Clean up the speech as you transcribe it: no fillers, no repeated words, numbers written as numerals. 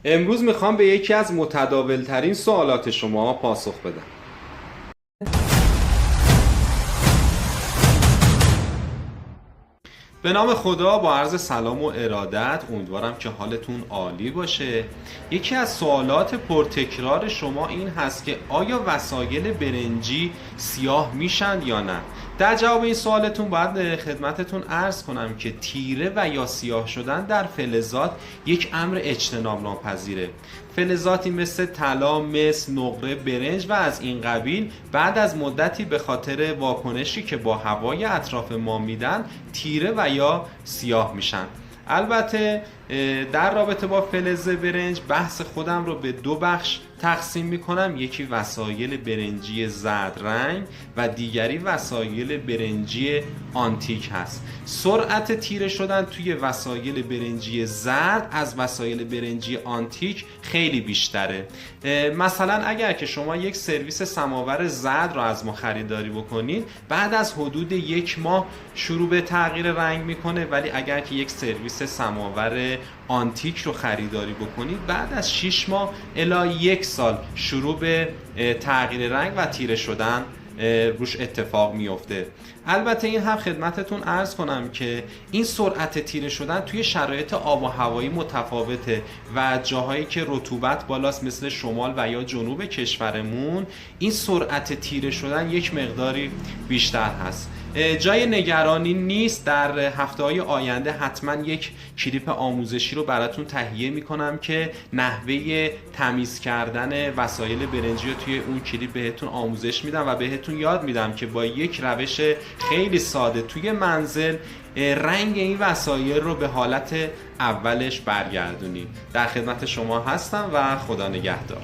امروز میخوام به یکی از متداولترین سوالات شما پاسخ بدم. به نام خدا، با عرض سلام و ارادت، امیدوارم که حالتون عالی باشه. یکی از سوالات پرتکرار شما این هست که آیا وسایل برنجی سیاه میشن یا نه؟ در جواب این سوالتون باید خدمتتون عرض کنم که تیره و یا سیاه شدن در فلزات یک امر اجتناب ناپذیره. فلزاتی مثل طلا، مس، نقره، برنج و از این قبیل بعد از مدتی به خاطر واکنشی که با هوای اطراف ما میدن تیره و یا سیاه میشن. البته در رابطه با فلز برنج بحث خودم رو به دو بخش تقسیم میکنم، یکی وسایل برنجی زرد رنگ و دیگری وسایل برنجی آنتیک هست. سرعت تیره شدن توی وسایل برنجی زرد از وسایل برنجی آنتیک خیلی بیشتره. مثلا اگر که شما یک سرویس سماور زرد رو از ما خریداری بکنید، بعد از حدود 1 ماه شروع به تغییر رنگ میکنه، ولی اگر که یک سرویس سماور آنتیک رو خریداری بکنید بعد از 6 ماه الی 1 سال شروع به تغییر رنگ و تیره شدن روش اتفاق میفته. البته این هم خدمتتون عرض کنم که این سرعت تیره شدن توی شرایط آب و هوایی متفاوته و جاهایی که رطوبت بالاست مثل شمال و یا جنوب کشورمون این سرعت تیره شدن یک مقداری بیشتر هست. جای نگرانی نیست، در هفته‌های آینده حتما یک کلیپ آموزشی رو براتون تهیه میکنم که نحوه تمیز کردن وسایل برنجی رو توی اون کلیپ بهتون آموزش میدم و بهتون یاد میدم که با یک روش خیلی ساده توی منزل رنگ این وسایل رو به حالت اولش برگردونید. در خدمت شما هستم و خدا نگهدار.